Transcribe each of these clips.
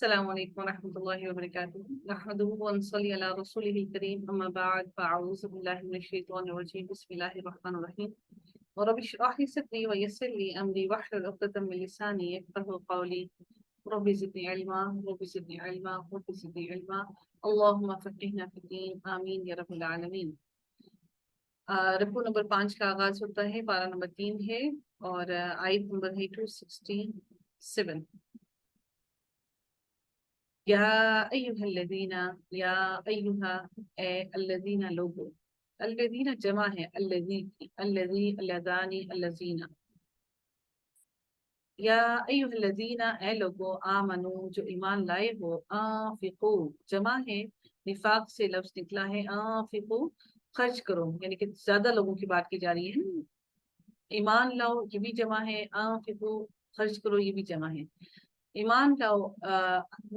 السلام عليكم ورحمة الله وبركاته. نحمده ونصلي على رسوله الكريم، أما بعد فأعوذ بالله من الشيطان الرجيم. بسم الله الرحمن الرحيم. ورب اشرح لي صدري ويسر لي أمري واحلل عقدة من لساني يفقهوا قولي. رب زدني علما، رب زدني علما، رب زدني علما. اللهم فقهنا في الدين، آمين يا رب العالمين. رکوع نمبر 5 کا آغاز ہوتا ہے، پارہ نمبر 3 ہے اور آیت نمبر ہے 267. یا ایہا الذین، یا ایہا اے الذین لوگو، الذین جمع ہے الذی کی، الذی اللذانی اللذین. یا ایہا الذین اے لوگو، آمنو جو ایمان لائے ہو، انفقو جمع ہے نفاق سے لفظ نکلا ہے، انفقو خرچ کرو، یعنی کہ زیادہ لوگوں کی بات کی جا رہی ہے. ایمان لاؤ یہ بھی جمع ہے، انفقو خرچ کرو یہ بھی جمع ہے. ایمان لاؤ،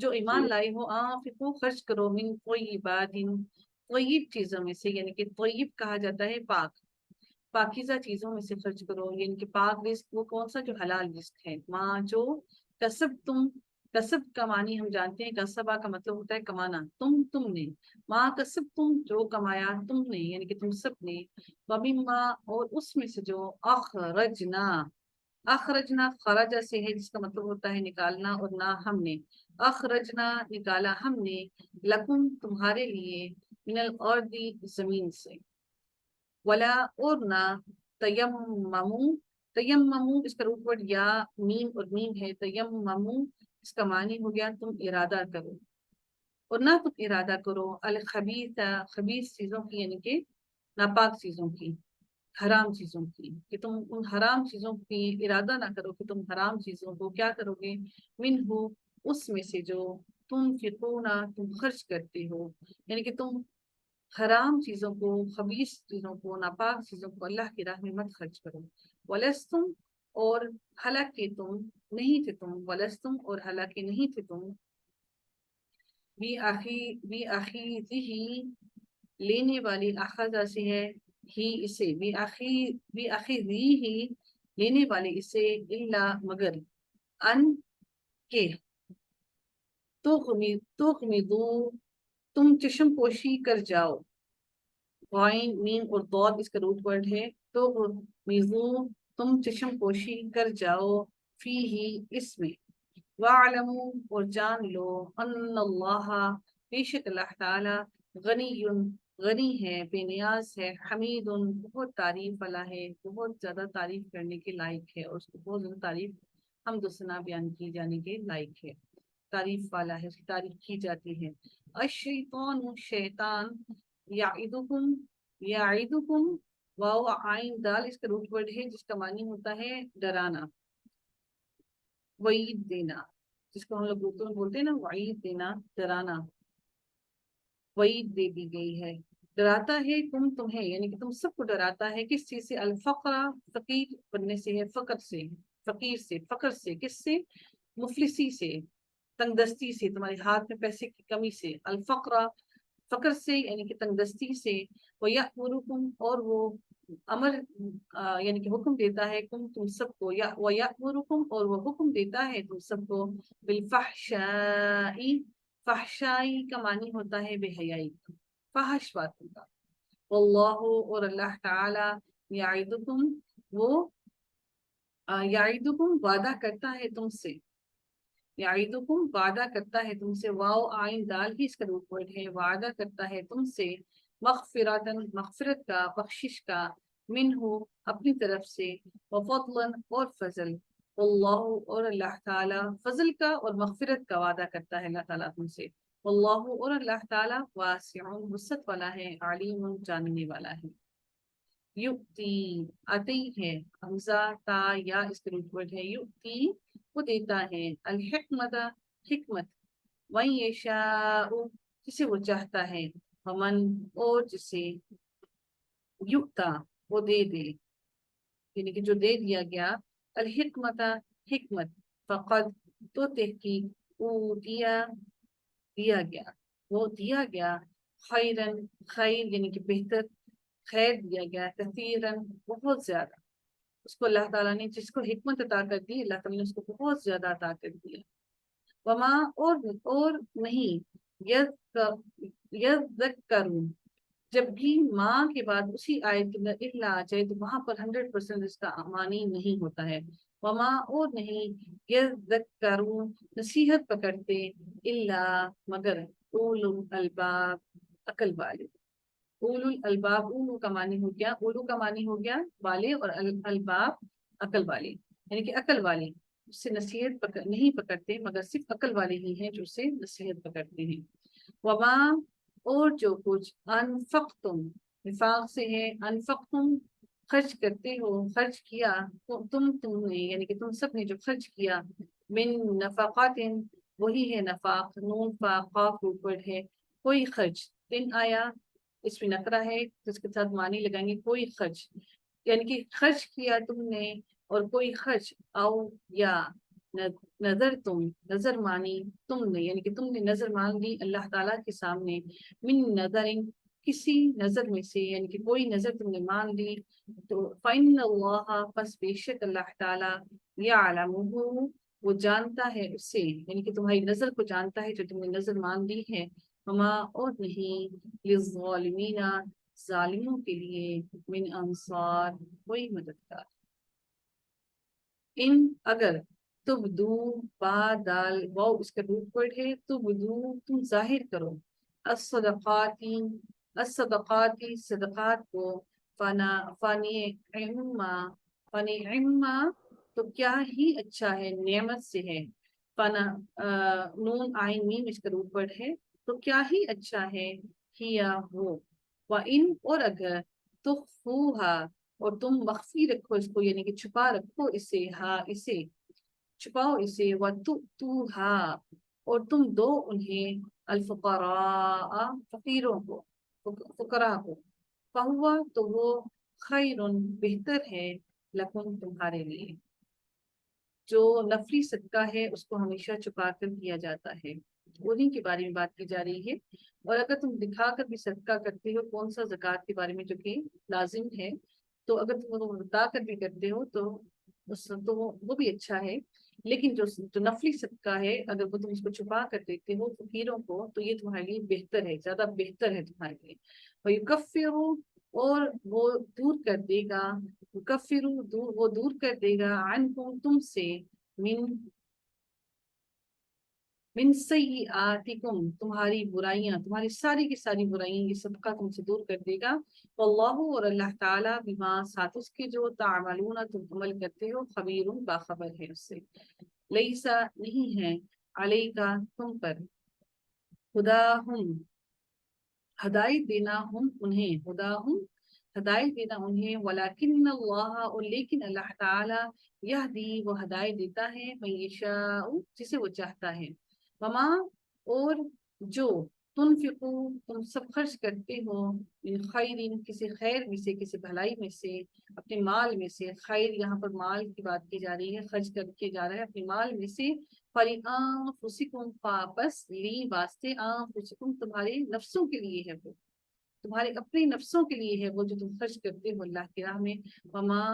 جو ایمان لائے ہو، انفقو خرچ کرو، من طیبات طیب چیزوں میں سے، یعنی کہ طیب کہا جاتا ہے پاک، پاکیزہ چیزوں میں سے خرچ کرو، یعنی کہ پاک رزق وہ کون سا جو حلال رزق ہے. ماں جو کسب تم، کسب کا معنی ہم جانتے ہیں، کسبہ کا مطلب ہوتا ہے کمانا، تم نے، ماں کسب تم جو کمایا تم نے، یعنی کہ تم سب نے، ومما اور اس میں سے جو اخرجنا، اخرجنا خرجہ سے ہے جس کا مطلب ہوتا ہے نکالنا، اور نہ ہم نے، اخرجنا نکالا ہم نے، لکم تمہارے لیے، من الارض زمین سے، ولا اور نہ، تیممو، تیممو اس کا روٹ ورڈ یا میم اور میم ہے، تیممو اس کا معنی ہو گیا تم ارادہ کرو، اور نہ تم ارادہ کرو الخبیث، خبیث چیزوں کی، یعنی کہ ناپاک چیزوں کی، حرام چیزوں کی، کہ تم ان حرام چیزوں کی ارادہ نہ کرو کہ تم حرام چیزوں کو کیا کرو گے، منہ اس میں سے جو تنفقون تم خرچ کرتے ہو، یعنی کہ تم حرام چیزوں کو، خبیث چیزوں کو، ناپاک چیزوں کو اللہ کی راہ میں مت خرچ کرو. ولستم اور حالانکہ تم نہیں تھے، تم ولستم اور حالانکہ نہیں تھے تم، بی آخری لینے والی اخذہ سے ہے ہی اسے، بی آخری ہی لینے والے اسے، الا مگر، ان کے، تغمدو تم چشم پوشی کر جاؤ، غائن میم اور ضاد اس کا روٹ ورڈ ہے، تغمدو تم چشم پوشی کر جاؤ، فی ہی اس میں، وَاعْلَمُوا اور جان لو، ان اللہ بے شک اللہ تعالی، غنی غنی ہے، بے نیاز ہے، حمید بہت تعریف والا ہے، بہت زیادہ تعریف کرنے کے لائق ہے، اور اس کو بہت زیادہ تعریف حمد و ثنا بیان کی جانے کے لائق ہے، تعریف والا ہے، اس کی تعریف کی جاتی ہے. الشیطان شیطان، یعیدکم واو عین دال اس کا روٹ ورڈ ہے جس کا معنی ہوتا ہے ڈرانا، وعید دینا، جس کو ہم لوگ اردو میں بولتے ہیں نا وعید دینا، ڈرانا، وعید دے دی گئی ہے. ڈراتا ہے تمہیں، یعنی کہ تم سب کو ڈراتا ہے، کس چیز سے، الفقر فقیر بننے سے ہے، فقر سے، فقیر سے، فقر سے، کس سے، مفلسی سے، تنگ دستی سے، تمہارے ہاتھ میں پیسے کی کمی سے، الفقر فقر سے یعنی کہ تنگ دستی سے، وَيَأْمُرُكُمْ اور وہ امر یعنی کہ حکم دیتا ہے تم سب کو، وَيَأْمُرُكُمْ اور وہ حکم دیتا ہے تم سب کو، بالفحشاء، فحشائی کا معنی ہوتا ہے بے حیائی کا، فحش باتوں کا. واللہ اور اللہ تعالی، یعیدکم وہ یعیدکم وعدہ کرتا ہے تم سے، یعیدکم وعدہ کرتا ہے تم سے، واو آئین دال ہی اس کا روٹ ورڈ ہے، وعدہ کرتا ہے تم سے، مغفراتن مغفرت کا، بخشش کا، منہ اپنی طرف سے، وفضلا اور فضل، اللہ اور اللہ تعالی فضل کا اور مغفرت کا وعدہ کرتا ہے اللہ تعالیٰ تم سے، اللہ اور اللہ تعالیٰ واسع وسعت والا ہے، علیم جاننے والا ہے. یؤتی آتی ہے، حمزہ تا یا اس کا روٹ ورڈ ہے، یؤتی وہ دیتا ہے، الحکمت حکمت، وَن یشاء جسے وہ چاہتا ہے، ومن اور جسے، یؤتا وہ دے دے، یعنی کہ جو دے دیا گیا، الحکمت حکمت، فقد تو تحقیق، اوتیا دیا گیا، وہ دیا گیا، خیرن خیر یعنی کہ بہتر، خیر دیا گیا، کثیرن بہت زیادہ، اس کو اللہ تعالیٰ نے جس کو حکمت عطا کر دی، اللہ تعالیٰ نے اس کو بہت زیادہ عطا کر دیا. وما اور نہیں یذکرون جب بھی ماں کے بعد اسی آیت کے اندر الا آ جائے تو وہاں پر 100% اس کا معنی نہیں ہوتا ہے. وما اور نہیں یذکرون نصیحت پکڑتے الا مگر اولو الالباب عقل والے. اولو الالباب اولو کا معنی ہو گیا اولو کا معنی ہو گیا والے اور الباب عقل والے یعنی کہ عقل والے اس سے نصیحت نہیں پکڑتے مگر صرف عقل والے ہی ہیں جو اس سے نصیحت پکڑتے ہیں. وما اور جو کچھ انفقتم نفاق سے ہے انفقتم خرچ کرتے ہو خرچ کیا تم نے یعنی کہ تم سب نے جو خرچ کیا من نفقات وہی ہے نفاق نون فا قاف اوپر ہے کوئی خرچ دن آیا اس میں نقرہ ہے جس کے ساتھ معنی لگائیں گے کوئی خرچ یعنی کہ خرچ کیا تم نے اور کوئی خرچ او یا نظر تم نظر مانی تم نے یعنی کہ تم نے نظر مان لی اللہ تعالیٰ کے سامنے من نظر کسی نظر میں سے یعنی کہ کوئی نظر تم نے مان لی تو فإن اللہ پس بے شک اللہ تعالیٰ یعلمہ وہ جانتا ہے اس سے یعنی کہ تمہاری نظر کو جانتا ہے جو تم نے نظر مان لی ہے. وما اور نہیں للظالمین ظالموں کے لیے من انصار کوئی مددگار. ان اگر تبدو با دال واو اس کا روٹ ورڈ ہے تبدو تم ظاہر کرو الصدقاتی الصدقاتی صدقات کو فانی عما تو کیا ہی اچھا ہے نعمت سے ہے فنا نون آئین میم اس کا روٹ ورڈ ہے تو کیا ہی اچھا ہے کیا وہ وَإِن اور اگر تخفوها اور تم مخفی رکھو اس کو یعنی کہ چھپا رکھو اسے اسے چھپاؤ اسے وَتُؤْتُوهَا اور تم دو انہیں الفقراء فقیروں کو فقراء کو فہوا تو وہ خیر بہتر ہے لکم تمہارے لیے. جو نفلی صدقہ ہے اس کو ہمیشہ چھپا کر کیا جاتا ہے انہیں کے بارے میں بات کی جا رہی ہے. اور اگر تم دکھا کر بھی صدقہ کرتے ہو کون سا زکوٰۃ کے بارے میں جو کہ لازم ہے تو اگر تم وہ بتا کر بھی کرتے ہو تو وہ بھی اچھا ہے لیکن جو نفلی صدقہ ہے اگر وہ تم اس کو چھپا کر دیتے ہو فقیروں کو تو یہ تمہارے لیے بہتر ہے زیادہ بہتر ہے تمہارے لیے. وَيُكَفِّرُ اور وہ دور کر دے گا وہ دور کر دے گا عنکم تم سے من سیئاتکم تمہاری برائیاں تمہاری ساری کی ساری برائیاں یہ صدقہ تم سے دور کر دے گا. واللہ اور اللہ تعالیٰ بما ساتھ اس کے جو تعملون تم عمل کرتے ہو خبیر باخبر ہے اس سے. لیسا نہیں ہے علیکا تم پر ہداہم ہدایت دینا انہیں ہدایت دینا انہیں ولیکن اللہ اور لیکن اللہ تعالیٰ یہدی وہ ہدایت دیتا ہے من یشاء جسے وہ چاہتا ہے. وما اور جو تنفقو تم سب خرچ کرتے ہو من خیر کسی خیر میں سے کسی بھلائی میں سے اپنے مال میں سے خیر یہاں پر مال کی بات کی جا رہی ہے خرچ کر کے جا رہا ہے اپنے مال میں سے فَلِأَنفُسِكُمْ فَاپس لی واسطے انفسکم تمہارے نفسوں کے لیے ہے وہ تمہارے اپنے نفسوں کے لیے ہے وہ جو تم خرچ کرتے ہو اللہ کی راہ میں. وما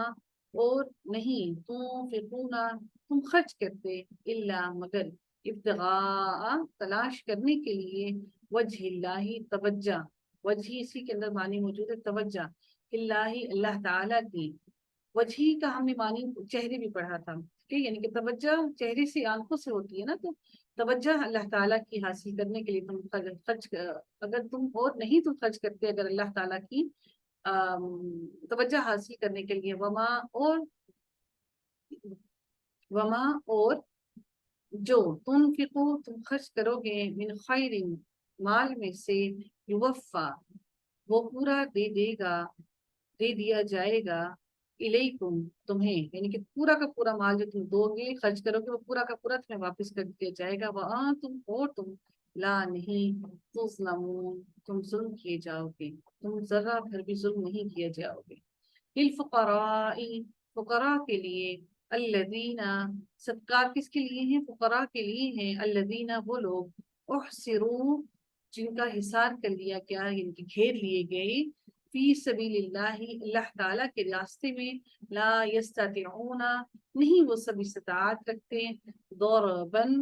اور نہیں تم خرچ کرتے الا مگر ابتغاء تلاش کرنے کے لیے وجہ اللہ توجہ وجہ اسی کے اندر معنی موجود ہے توجہ اللہ تعالیٰ کی وجہ کا ہم نے معنی چہرے بھی پڑھا تھا کہ یعنی کہ توجہ چہرے سے آنکھوں سے ہوتی ہے نا تو توجہ اللہ تعالیٰ کی حاصل کرنے کے لیے تم خرچ اگر تم اور نہیں تم خرچ کرتے اگر اللہ تعالیٰ کی توجہ حاصل کرنے کے لیے وما اور جو تم خرچ کرو گے من خیر مال میں سے یوفا وہ پورا دے دیا جائے گا الیکم تمہیں یعنی کہ پورا کا پورا مال جو تم دو گے خرچ کرو گے وہ پورا کا پورا تمہیں واپس کر دیا جائے گا. تم لا نہیں تظلمون تم ظلم کیے جاؤ گے تم ذرہ بھر بھی ظلم نہیں کیے جاؤ گے. للفقراء فقراء کے لیے الذین صدقات کس کے لیے ہیں فقراء کے لیے ہیں الذین وہ لوگ احصروا جن کا حصار کر لیا گیا ان کی گھیر لیے گئے فی سبیل اللہ تعالیٰ کے راستے میں لا یستطیعون نہیں وہ سب استطاعت رکھتے ضربن